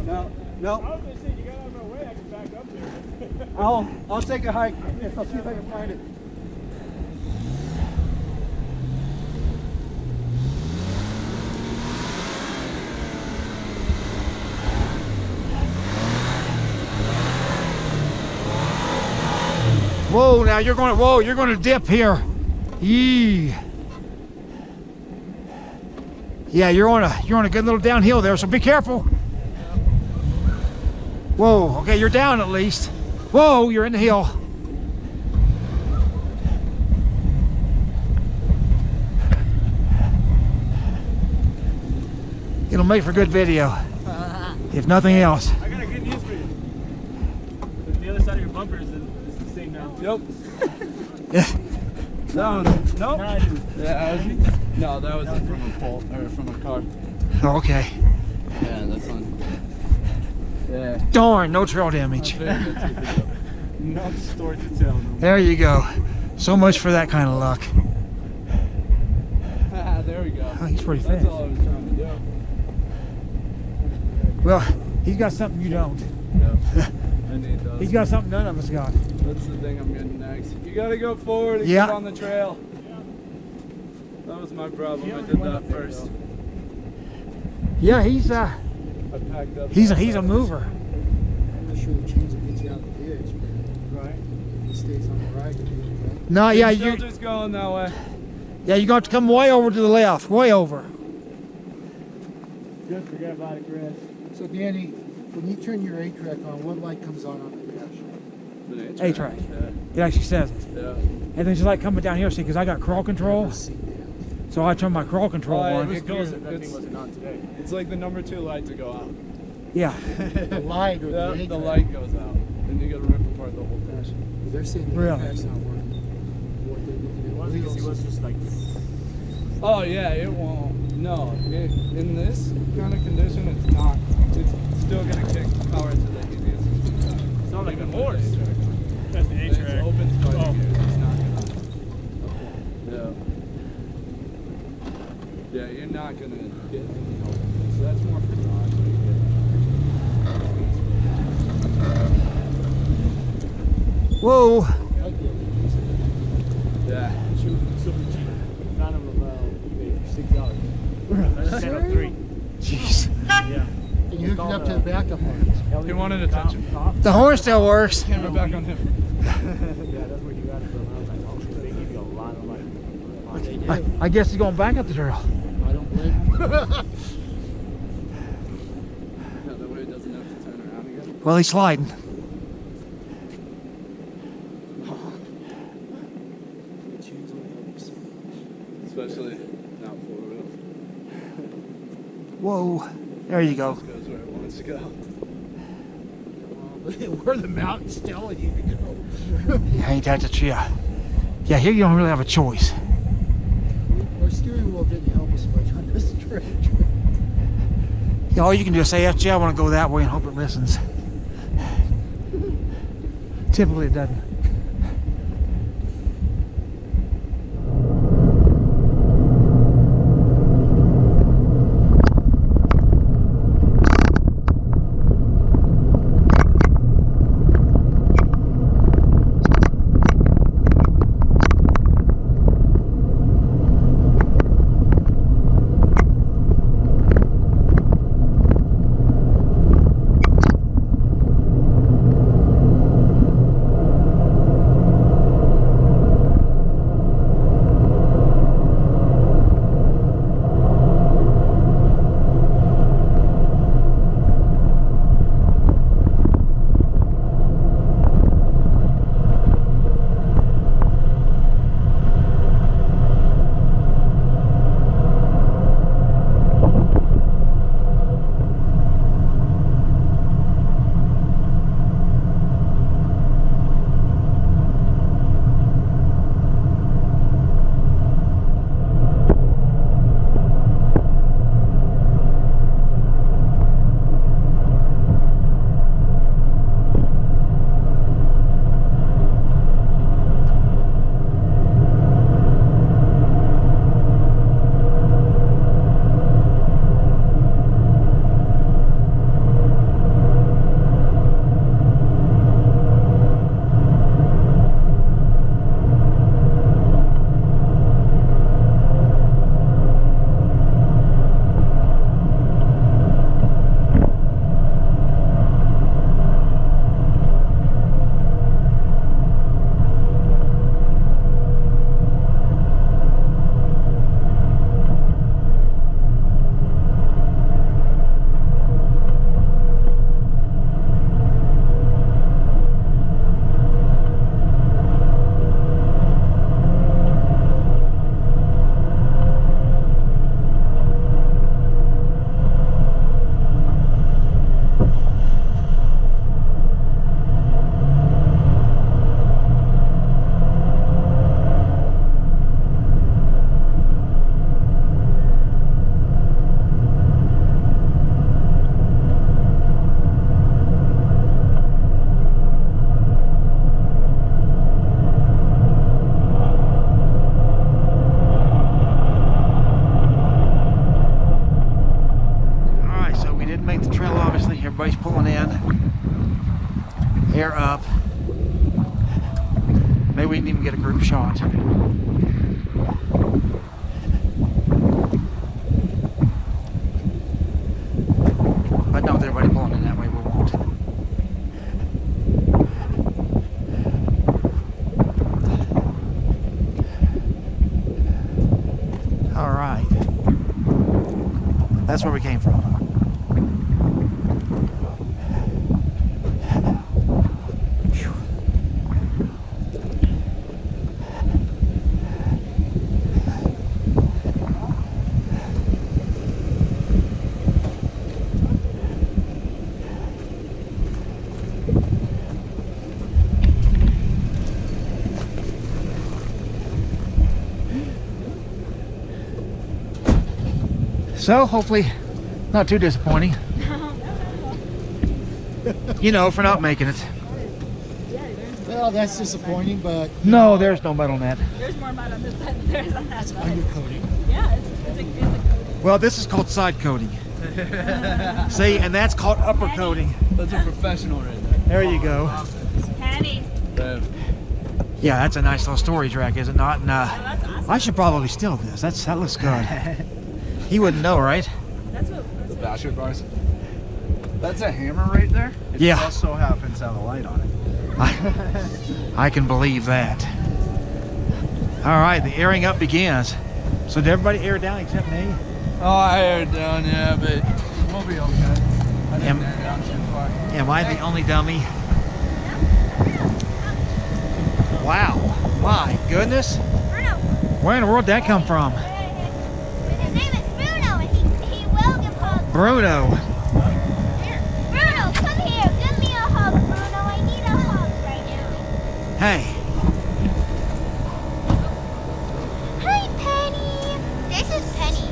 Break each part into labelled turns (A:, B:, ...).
A: No, no.
B: I was gonna say, you got out of my way, I can back up there.
A: I'll take a hike. I'll see if I can find it.
C: Whoa, now you're going to dip here. Yee. Yeah, you're on a good little downhill there, so be careful. Whoa, okay, you're down at least. Whoa, you're in the hill. It'll make for good video, if nothing else.
B: I got a good news for you. The other side of your bumper is the same now.
A: Yep.
C: Yeah.
A: That one. Nope.
B: Yeah,
A: No, that was from a pole or from a car.
C: Oh, okay.
A: Yeah, that's one. Yeah.
C: Darn, no trail damage.
B: No story to tell. No.
C: There you go. So much for that kind of luck.
A: Ah, there we go.
C: Oh, he's pretty
A: That's
C: fast.
A: all I was trying to do.
C: Well, he's got something you don't.
A: Yep. I need those.
C: He's got something none of us got.
A: That's the thing I'm getting next. You gotta go forward and
C: Yeah.
A: get on the trail. That was my problem. I did that first.
C: Yeah, he's
A: I packed up.
C: he's a mover.
D: I'm not sure the chains will get you out the ditch, but
A: Right.
D: if he stays on the right, it'll be okay.
C: No, yeah,
A: Still
C: you
A: just going that way.
C: you're going to come way over to the left, way over.
B: Just forget about it, Chris.
D: So Danny, when you turn your A-track on, what light comes on the dash?
C: A-track. It actually says it.
A: Yeah.
C: And then just like coming down here, see, because I got crawl control,
D: Never seen that.
C: so I turn my crawl control
A: Oh,
C: on.
A: it goes.
B: That thing wasn't on today.
A: It's like the number 2 light to go out.
C: Yeah.
D: The light or the
A: Yeah,
D: A-track?
A: the light goes out, and you gotta rip apart the whole dash.
D: They're saying the
C: Really?
D: A-track's not working. What they're looking
B: It
D: at
B: wasn't because he was just like.
A: Oh yeah, it won't. No, in this kind of condition, it's not. It's still gonna kick power to the easiest.
B: Sound like a
A: Even with
B: horse.
A: the A-track on.
B: That's the
A: It's
B: A-track.
A: open to
B: Oh.
A: it's not gonna. Yeah. Yeah, you're not gonna get any help. So that's more for garage.
C: Whoa.
A: Yeah.
B: Super cheap. Found him about eBay for $6. 10
C: Jeez.
B: Yeah.
D: And you hooked it up to the backup lights.
A: He wanted attention.
C: The horn still works.
A: Camera back on him.
B: Yeah, that's where you got it from. I was like, oh, they give you a lot of light.
C: I guess he's going back up the trail.
D: I don't blame him.
A: Yeah, that way it doesn't have to turn around again.
C: Well, he's sliding.
D: Chains will help you so much.
A: Especially not 4 wheels.
C: Whoa. There you go.
A: Just goes where it wants to go.
D: Where the mountain's telling you to go.
C: Ain't that the truth? Yeah, here you don't really have a choice.
D: Our steering wheel didn't help us much on this trip.
C: Yeah, all you can do is say, FJ, I want to go that way and hope it listens. Typically it doesn't. didn't make the trail, obviously. Everybody's pulling in. Air up. Maybe we didn't even get a group shot. But no, with everybody pulling in that way, we won't. All right. That's where we came from. Phew. So hopefully not too disappointing. You know, for not making it.
D: Well, that's disappointing, but
C: No, there's no mud on that.
E: There's more mud on this side than there is on that side.
D: undercoating.
E: Yeah, it's a coating.
C: Well, this is called side coating. See, and that's called upper coating.
A: That's a professional right there.
C: There you go.
E: Penny.
C: Yeah, that's a nice little storage rack, is it not? And,
E: That's awesome.
C: I should probably steal this. That looks good. He wouldn't know, right?
E: That's what.
A: Bachelor bars. That's a hammer right there. It
C: Yeah.
A: just so happens to have a light on it.
C: I can believe that. All right, the airing up begins. So did everybody air down except me?
A: Oh, I aired down, yeah, but we'll be okay. I didn't
C: Am-
A: air down too far.
C: Am I the only dummy? Wow, my goodness.
F: Bruno.
C: Where in the world did that come from?
F: His name is Bruno, and he will give hugs.
C: Bruno.
F: Bruno, come here. Give me a hug, Bruno. I need a hug right now.
C: Hey,
F: Hi, Penny. This is Penny.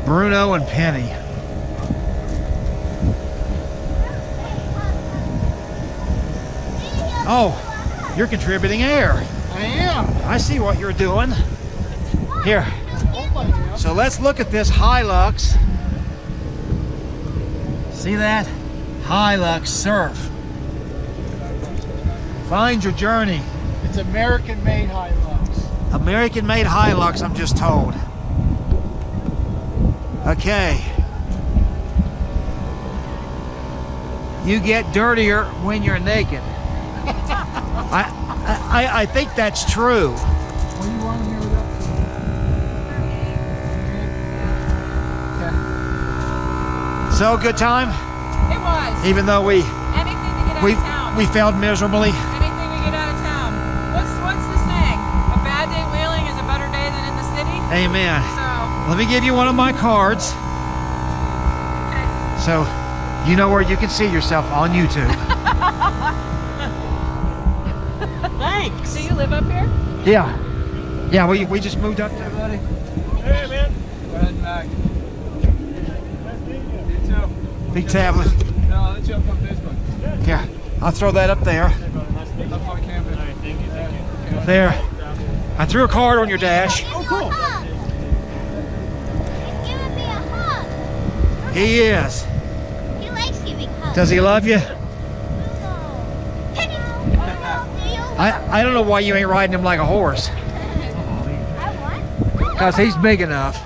C: Bruno and Penny. Oh, you're contributing air.
D: I am.
C: I see what you're doing. Here,
D: Hope I am.
C: so let's look at this Hilux. See that? Hilux Surf. Find your journey.
D: It's American-made Hilux.
C: American-made Hilux, I'm just told. Okay. You get dirtier when you're naked. I think that's true.
D: What do you want to hear with that?
C: So good time,
E: It was.
C: even though
E: Anything to get out of town.
C: we failed miserably.
E: Anything to get out of town. What's the saying? A bad day wheeling is a better day than in the city.
C: Amen.
E: So.
C: Let me give you one of my cards,
E: Okay.
C: so you know where you can see yourself on YouTube.
E: Thanks. So you live up here?
C: Yeah, yeah. We just moved up there.
A: Buddy,
B: Hey, man.
A: go ahead and back. You too.
C: Big tablet.
A: No, I'll let you up on Facebook.
C: Here, I'll throw that up there.
B: Hey, brother. Nice to meet you.
A: Have fun camping.
B: All right, thank you. Thank you.
C: There. I threw a card on your dash.
F: Give you a hug. He's giving me a hug.
C: He is.
F: He likes giving hugs.
C: Does he love you?
F: Bruno. Penny. Bruno, do you?
C: I don't know why you ain't riding him like a horse.
F: I want.
C: Because he's big enough.